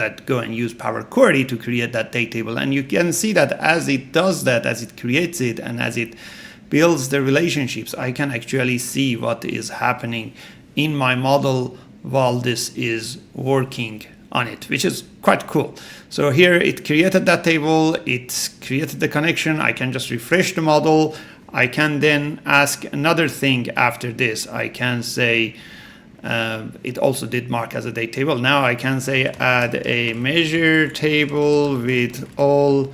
that go and use Power Query to create that date table. And you can see that as it does that, as it creates it, and as it builds the relationships, I can actually see what is happening in my model while this is working on it, which is quite cool. So here it created that table, it created the connection. I can just refresh the model. I can then ask another thing after this. I can say, it also did mark as a date table. Now I can say add a measure table with all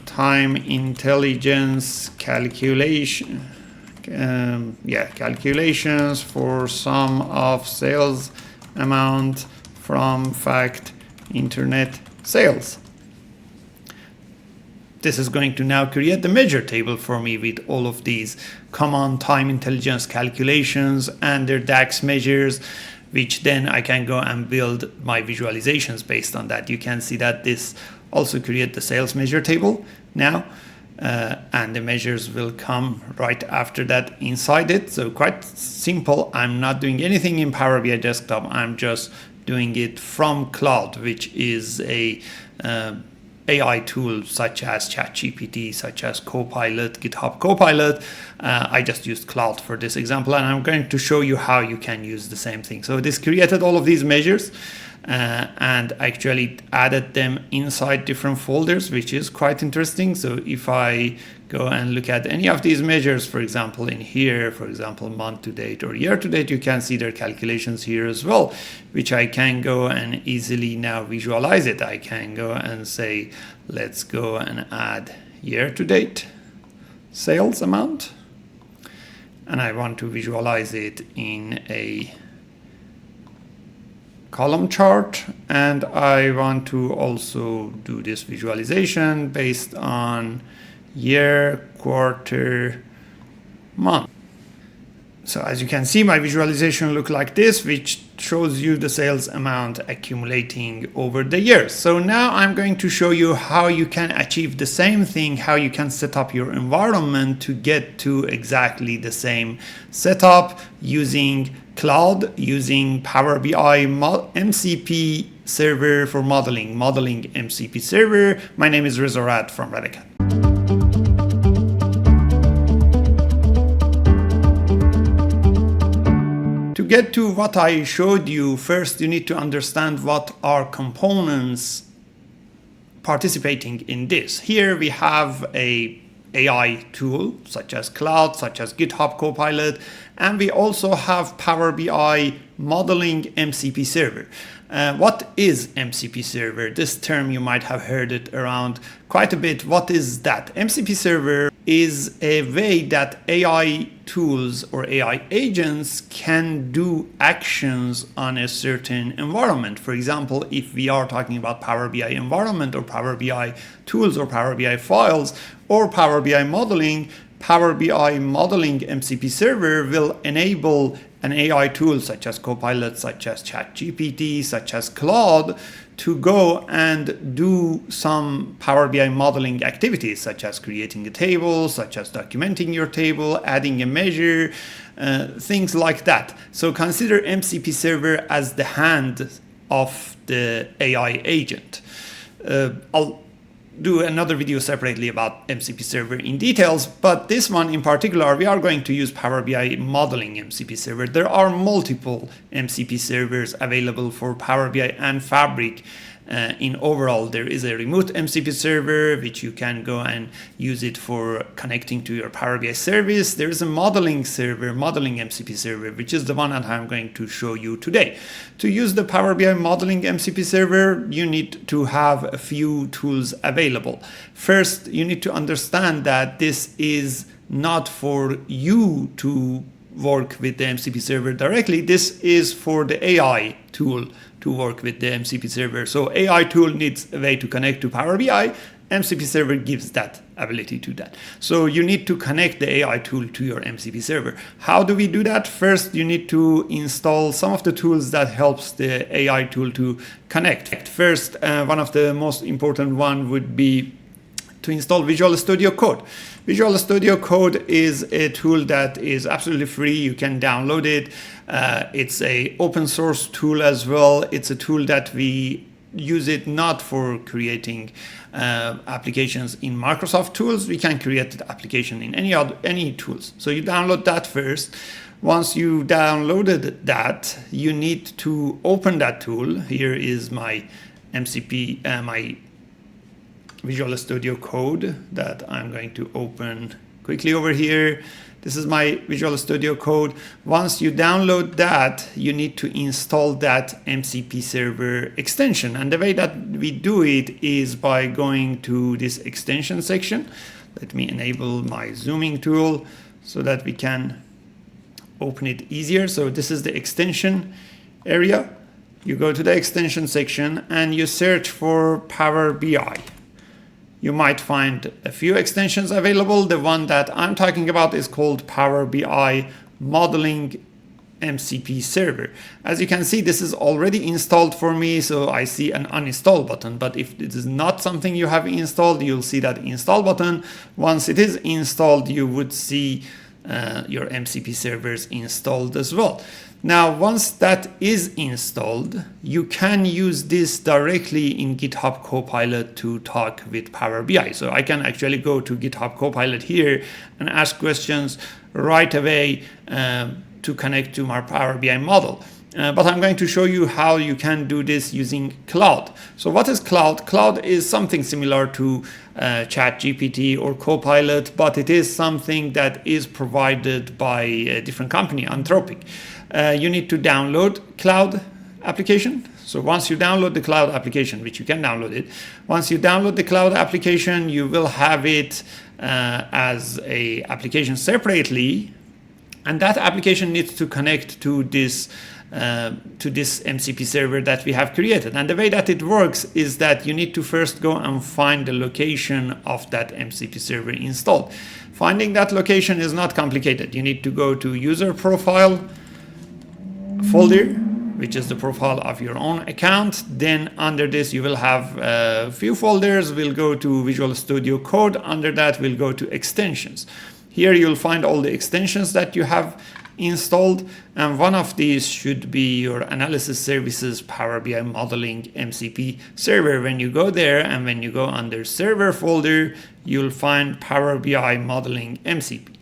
time intelligence calculations for sum of sales amount from fact internet sales. This is going to now create the measure table for me with all of these common time intelligence calculations and their DAX measures, which then I can go and build my visualizations based on that. You can see that this also create the sales measure table now, and the measures will come right after that inside it. So quite simple. I'm not doing anything in Power BI Desktop. I'm just doing it from Claude, which is a AI tool such as ChatGPT, such as Copilot, GitHub Copilot. I just used Claude for this example, and I'm going to show you how you can use the same thing. So this created all of these measures and actually added them inside different folders, which is quite interesting. So if I go and look at any of these measures, for example, in here, for example, month to date or year to date, you can see their calculations here as well, which I can go and easily now visualize it. I can go and say, let's go and add year to date sales amount. And I want to visualize it in a column chart, and I want to also do this visualization based on year, quarter, month. So as you can see, my visualization look like this, which shows you the sales amount accumulating over the years. So now I'm going to show you how you can achieve the same thing, how you can set up your environment to get to exactly the same setup using Claude, using Power BI MCP Server for modeling MCP Server. My name is Reza Rad from Radicat. To get to what I showed you, first you need to understand what are components participating in this. Here we have a AI tool such as Claude, such as GitHub Copilot, and we also have Power BI modeling MCP Server. What is MCP Server? This term you might have heard it around quite a bit. What is that? MCP Server is a way that AI tools or AI agents can do actions on a certain environment. For example, if we are talking about Power BI environment or Power BI tools or Power BI files or Power BI modeling, Power BI modeling MCP Server will enable an AI tool such as Copilot, such as ChatGPT, such as Claude to go and do some Power BI modeling activities, such as creating a table, such as documenting your table, adding a measure, things like that. So consider MCP Server as the hand of the AI agent. I'll do another video separately about MCP Server in details, but this one in particular, we are going to use Power BI modeling MCP Server. There are multiple MCP servers available for Power BI and Fabric. In overall, there is a remote MCP server, which you can go and use it for connecting to your Power BI service. There is a modeling server, modeling MCP server, which is the one that I'm going to show you today. To use the Power BI modeling MCP server, you need to have a few tools available. First, you need to understand that this is not for you to work with the MCP server directly. This is for the AI tool to work with the MCP server. So AI tool needs a way to connect to Power BI. MCP server gives that ability to that. So you need to connect the AI tool to your MCP server. How do we do that? First, you need to install some of the tools that helps the AI tool to connect. First, one of the most important one would be to install Visual Studio Code. Visual Studio Code is a tool that is absolutely free. You can download it. It's an open source tool as well. It's a tool that we use it not for creating applications in Microsoft tools. We can create the application in any tools. So you download that first. Once you downloaded that, you need to open that tool. Here is my MCP, my Visual Studio Code that I'm going to open quickly over here. This is my Visual Studio Code. Once you download that, you need to install that MCP Server extension. And the way that we do it is by going to this extension section. Let me enable my zooming tool so that we can open it easier. So this is the extension area. You go to the extension section and you search for Power BI. You might find a few extensions available. The one that I'm talking about is called Power BI Modeling MCP Server. As you can see, this is already installed for me, so I see an uninstall button. But if it is not something you have installed, you'll see that install button. Once it is installed, you would see your MCP servers installed as well. Now, once that is installed, you can use this directly in GitHub Copilot to talk with Power BI. So I can actually go to GitHub Copilot here and ask questions right away to connect to my Power BI model. But I'm going to show you how you can do this using Claude. So what is Claude? Claude is something similar to ChatGPT or Copilot, but it is something that is provided by a different company, Anthropic. You need to download Claude application. So once you download the Claude application, which you can download it, once you download the Claude application, you will have it as a application separately, and that application needs to connect to this MCP server that we have created. And the way that it works is that you need to first go and find the location of that MCP server installed. Finding that location is not complicated. You need to go to user profile folder, which is the profile of your own account. Then under this you will have a few folders. We'll go to Visual Studio Code. Under that we'll go to extensions. Here you'll find all the extensions that you have installed, and one of these should be your Analysis Services Power BI Modeling MCP Server. When you go there and when you go under Server folder, you'll find Power BI Modeling MCP.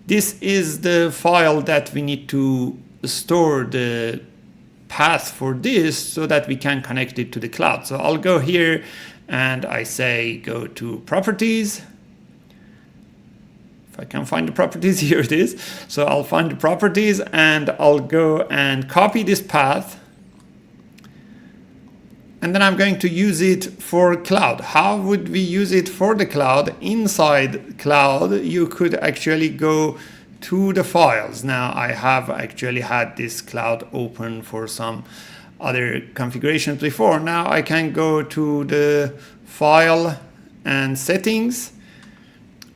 This is the file that we need to store the path for this so that we can connect it to the cloud. So I'll go here and I say go to Properties. I can find the properties, here it is. So I'll find the properties and I'll go and copy this path. And then I'm going to use it for cloud. How would we use it for the cloud? Inside cloud, you could actually go to the files. Now I have actually had this cloud open for some other configurations before. Now I can go to the file and settings.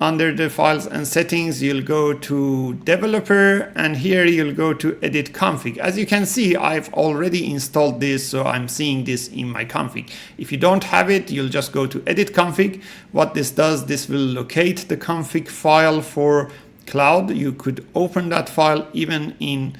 Under the files and settings, you'll go to developer, and here you'll go to edit config. As you can see, I've already installed this, so I'm seeing this in my config. If you don't have it, you'll just go to edit config. What this does, this will locate the config file for cloud. You could open that file even in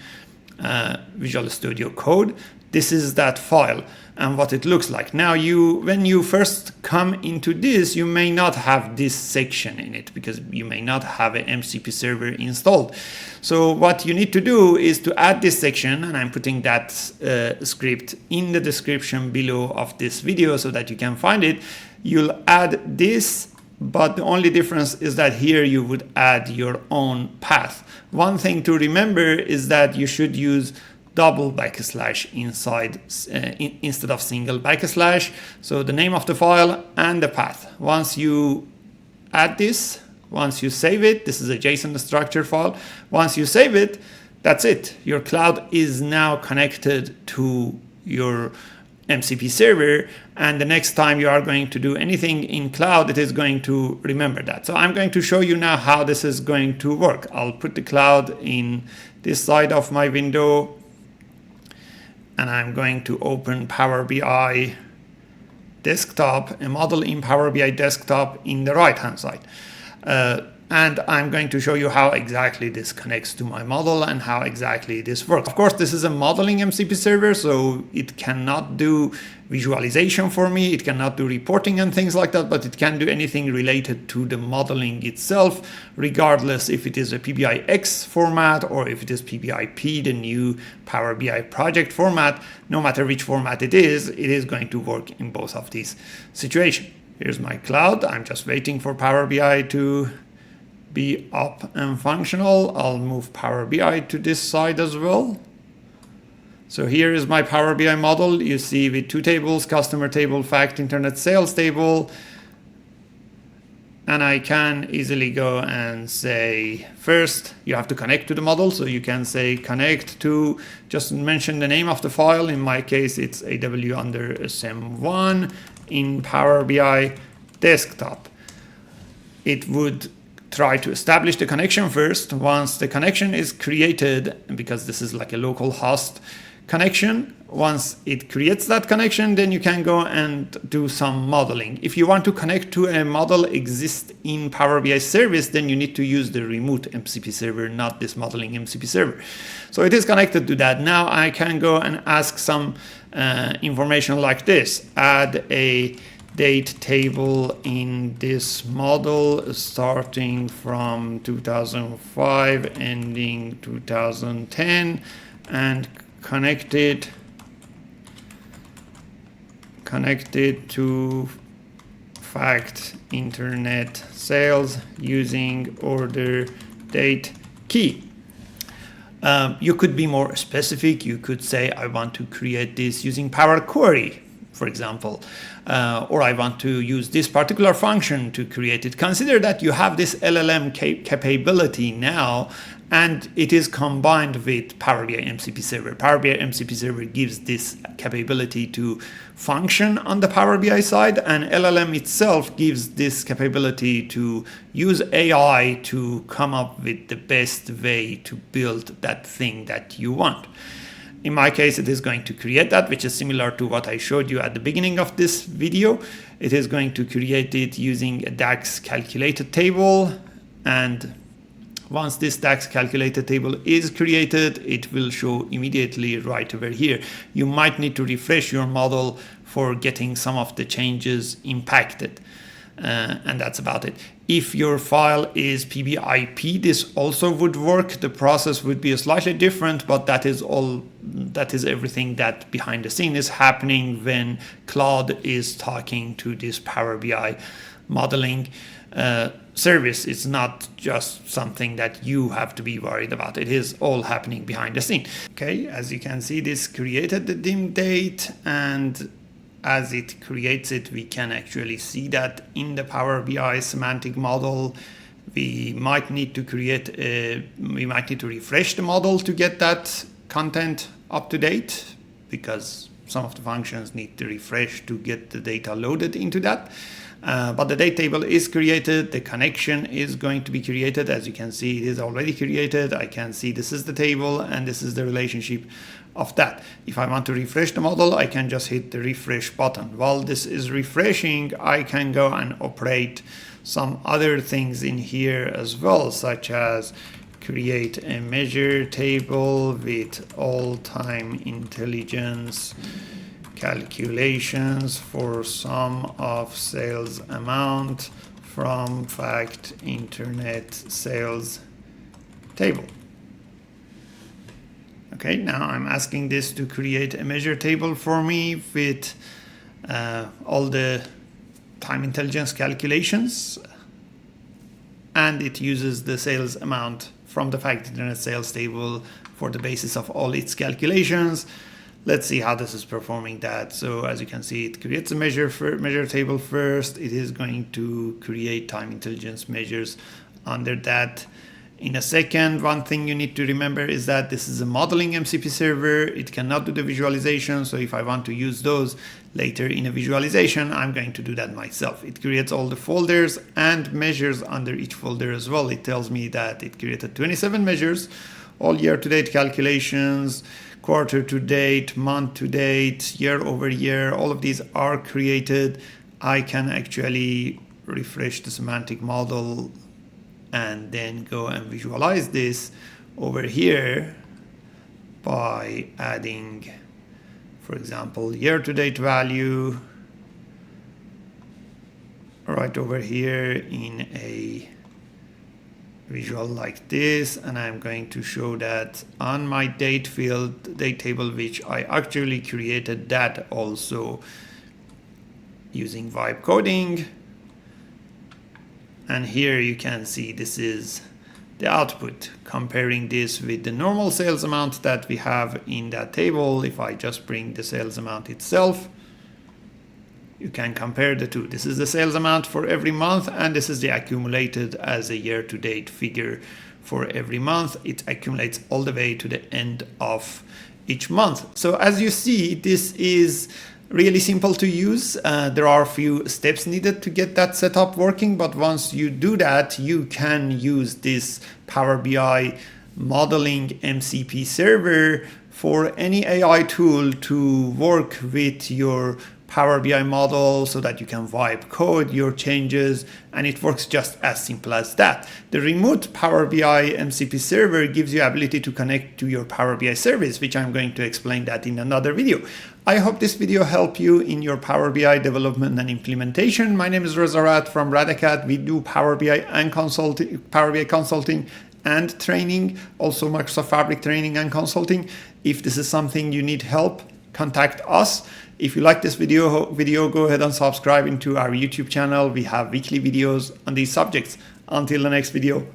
Visual Studio Code. This is that file and what it looks like. Now when you first come into this, you may not have this section in it because you may not have an MCP server installed. So what you need to do is to add this section, and I'm putting that script in the description below of this video so that you can find it. You'll add this, but the only difference is that here you would add your own path. One thing to remember is that you should use double backslash inside instead of single backslash. So the name of the file and the path. Once you add this, once you save it, this is a JSON structure file. Once you save it, that's it. Your cloud is now connected to your MCP server, and the next time you are going to do anything in cloud, it is going to remember that. So I'm going to show you now how this is going to work. I'll put the cloud in this side of my window, and I'm going to open Power BI Desktop, a model in Power BI Desktop in the right hand side. And And I'm going to show you how exactly this connects to my model and how exactly this works. Of course, this is a modeling MCP server, so it cannot do visualization for me. It cannot do reporting and things like that, but it can do anything related to the modeling itself, regardless if it is a PBIX format or if it is PBIP, the new Power BI project format. No matter which format it is going to work in both of these situations. Here's my cloud. I'm just waiting for Power BI to be up and functional. I'll move Power BI to this side as well. So here is my Power BI model. You see with two tables, customer table, fact, internet sales table. And I can easily go and say, first, you have to connect to the model. So you can say connect to, just mention the name of the file. In my case, it's AW under SM1 in Power BI desktop. It would try to establish the connection first. Once the connection is created, because this is like a local host connection, once it creates that connection, then you can go and do some modeling. If you want to connect to a model exist in Power BI service, then you need to use the remote MCP server, not this modeling MCP server. So it is connected to that. Now I can go and ask some information like this. Add a date table in this model starting from 2005 ending 2010 and connected to fact internet sales using order date key. You could be more specific. You could say, I want to create this using Power Query, for example, or I want to use this particular function to create it. Consider that you have this LLM capability now, and it is combined with Power BI MCP Server. Power BI MCP Server gives this capability to function on the Power BI side, and LLM itself gives this capability to use AI to come up with the best way to build that thing that you want. In my case, it is going to create that, which is similar to what I showed you at the beginning of this video. It is going to create it using a DAX calculated table. And once this DAX calculated table is created, it will show immediately right over here. You might need to refresh your model for getting some of the changes impacted. And that's about it. If your file is PBIP, this also would work. The process would be slightly different, but that is everything that behind the scene is happening when Claude is talking to this Power BI modeling service. It's not just something that you have to be worried about. It is all happening behind the scene. Okay, as you can see, this created the dim date, and as it creates it, we can actually see that in the Power BI semantic model. We might need to refresh the model to get that content up to date, because some of the functions need to refresh to get the data loaded into that. But the date table is created. The connection is going to be created. As you can see, it is already created. I can see this is the table and this is the relationship of that. If I want to refresh the model, I can just hit the refresh button. While this is refreshing, I can go and operate some other things in here as well, such as create a measure table with all time intelligence calculations for sum of sales amount from fact internet sales table. Okay, now I'm asking this to create a measure table for me with all the time intelligence calculations, and it uses the sales amount from the fact internet sales table for the basis of all its calculations. Let's see how this is performing that. So as you can see, it creates a measure table first. It is going to create time intelligence measures under that in a second. One thing you need to remember is that this is a modeling MCP server. It cannot do the visualization. So if I want to use those later in a visualization, I'm going to do that myself. It creates all the folders and measures under each folder as well. It tells me that it created 27 measures, all year-to-date calculations, quarter-to-date, month-to-date, year-over-year. All of these are created. I can actually refresh the semantic model and then go and visualize this over here by adding, for example, year-to-date value right over here in a visual like this, and I'm going to show that on my date field, date table, which I actually created that also using vibe coding. And here you can see this is the output, comparing this with the normal sales amount that we have in that table. If I just bring the sales amount itself, you can compare the two. This is the sales amount for every month, and this is the accumulated as a year-to-date figure for every month. It accumulates all the way to the end of each month. So as you see, this is really simple to use. There are a few steps needed to get that setup working, but once you do that, you can use this Power BI modeling MCP server for any AI tool to work with your Power BI model so that you can vibe code your changes, and it works just as simple as that. The remote Power BI MCP server gives you ability to connect to your Power BI service, which I'm going to explain that in another video. I hope this video helped you in your Power BI development and implementation. My name is Reza Rad from Radacat. We do Power BI and consulting, Power BI consulting and training, also Microsoft Fabric training and consulting. If this is something you need help, contact us. If you like this video, go ahead and subscribe into our YouTube channel. We have weekly videos on these subjects. Until the next video,